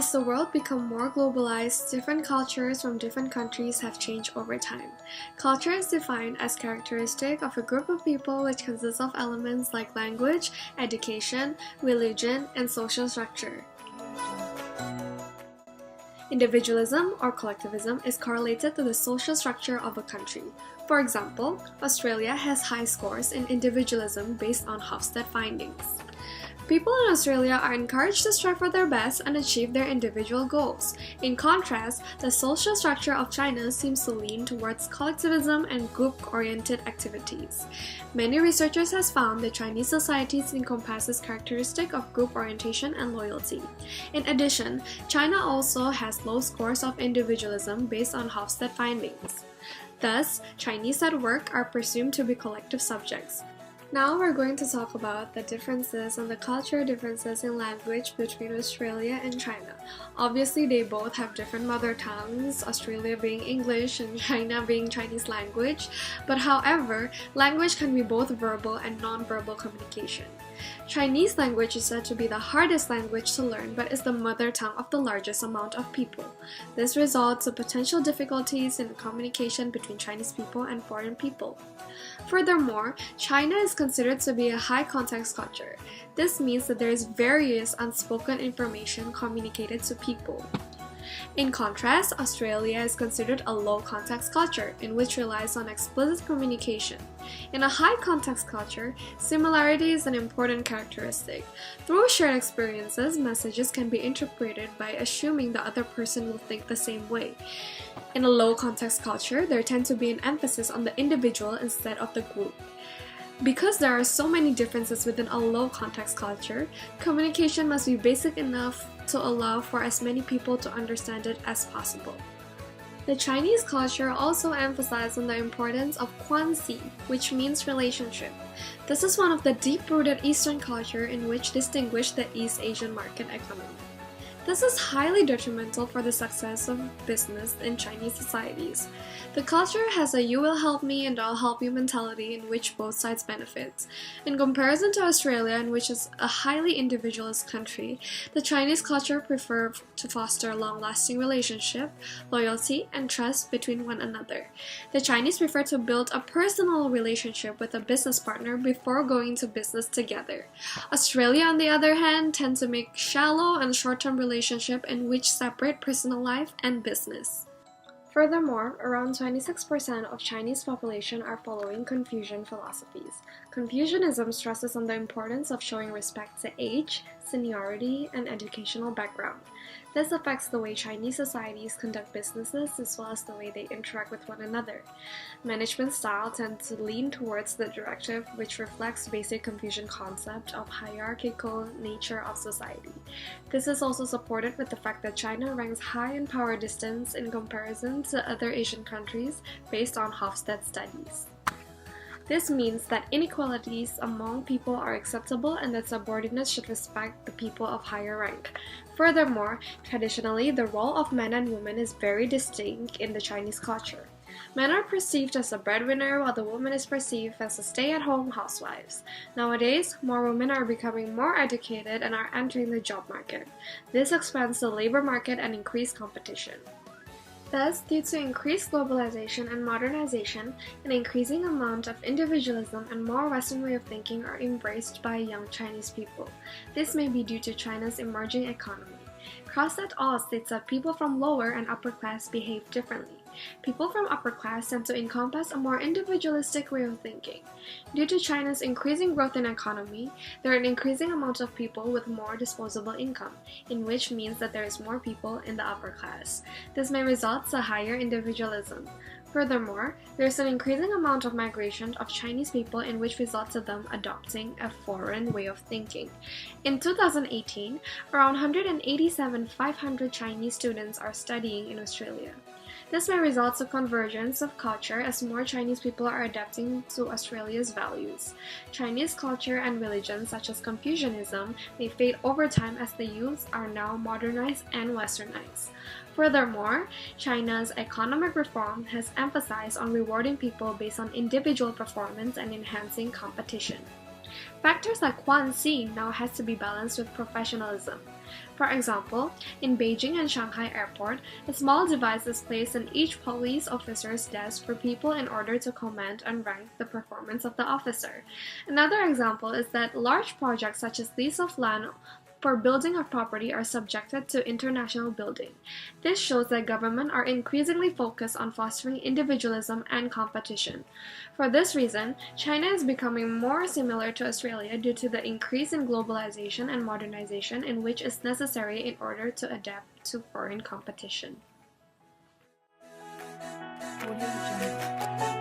As the world become more globalized, different cultures from different countries have changed over time. Culture is defined as characteristic of a group of people which consists of elements like language, education, religion, and social structure. Individualism or collectivism is correlated to the social structure of a country. For example, Australia has high scores in individualism based on Hofstede findings. People in Australia are encouraged to strive for their best and achieve their individual goals. In contrast, the social structure of China seems to lean towards collectivism and group-oriented activities. Many researchers have found that Chinese societies encompasses characteristics of group orientation and loyalty. In addition, China also has low scores of individualism based on Hofstede findings. Thus, Chinese at work are presumed to be collective subjects. Now we're going to talk about the differences and the cultural differences in language between Australia and China. Obviously, they both have different mother tongues, Australia being English and China being Chinese language, but however, language can be both verbal and non-verbal communication. Chinese language is said to be the hardest language to learn but is the mother tongue of the largest amount of people. This results in potential difficulties in communication between Chinese people and foreign people. Furthermore, China is considered to be a high-context culture. This means that there is various unspoken information communicated to people. In contrast, Australia is considered a low-context culture, in which relies on explicit communication. In a high-context culture, similarity is an important characteristic. Through shared experiences, messages can be interpreted by assuming the other person will think the same way. In a low-context culture, there tends to be an emphasis on the individual instead of the group. Because there are so many differences within a low-context culture, communication must be basic enough to allow for as many people to understand it as possible. The Chinese culture also emphasizes on the importance of guanxi, which means relationship. This is one of the deep-rooted Eastern culture in which distinguish the East Asian market economy. This is highly detrimental for the success of business in Chinese societies. The culture has a "you will help me and I'll help you" mentality in which both sides benefit. In comparison to Australia, in which is a highly individualist country, the Chinese culture prefers to foster long-lasting relationship, loyalty, and trust between one another. The Chinese prefer to build a personal relationship with a business partner before going to business together. Australia, on the other hand, tends to make shallow and short-term relationship in which separate personal life and business. Furthermore, around 26% of Chinese population are following Confucian philosophies. Confucianism stresses on the importance of showing respect to age, seniority, and educational background. This affects the way Chinese societies conduct businesses as well as the way they interact with one another. Management style tends to lean towards the directive, which reflects basic Confucian concept of hierarchical nature of society. This is also supported with the fact that China ranks high in power distance in comparison to other Asian countries based on Hofstede studies. This means that inequalities among people are acceptable and that subordinates should respect the people of higher rank. Furthermore, traditionally, the role of men and women is very distinct in the Chinese culture. Men are perceived as a breadwinner while the woman is perceived as a stay-at-home housewives. Nowadays, more women are becoming more educated and are entering the job market. This expands the labor market and increased competition. Thus, due to increased globalization and modernization, an increasing amount of individualism and more Western way of thinking are embraced by young Chinese people. This may be due to China's emerging economy. Cross et al. States that people from lower and upper class behave differently. People from upper class tend to encompass a more individualistic way of thinking. Due to China's increasing growth in economy, there are an increasing amount of people with more disposable income, in which means that there is more people in the upper class. This may result in higher individualism. Furthermore, there is an increasing amount of migration of Chinese people in which results in them adopting a foreign way of thinking. In 2018, around 187,500 Chinese students are studying in Australia. This may result in convergence of culture as more Chinese people are adapting to Australia's values. Chinese culture and religion such as Confucianism may fade over time as the youths are now modernized and westernized. Furthermore, China's economic reform has emphasized on rewarding people based on individual performance and enhancing competition. Factors like quantity now has to be balanced with professionalism. For example, in Beijing and Shanghai Airport, a small device is placed in each police officer's desk for people in order to comment and rank the performance of the officer. Another example is that large projects such as lease of land for building of property are subjected to international building. This shows that governments are increasingly focused on fostering individualism and competition. For this reason, China is becoming more similar to Australia due to the increase in globalization and modernization in which is necessary in order to adapt to foreign competition. Audio Jungle.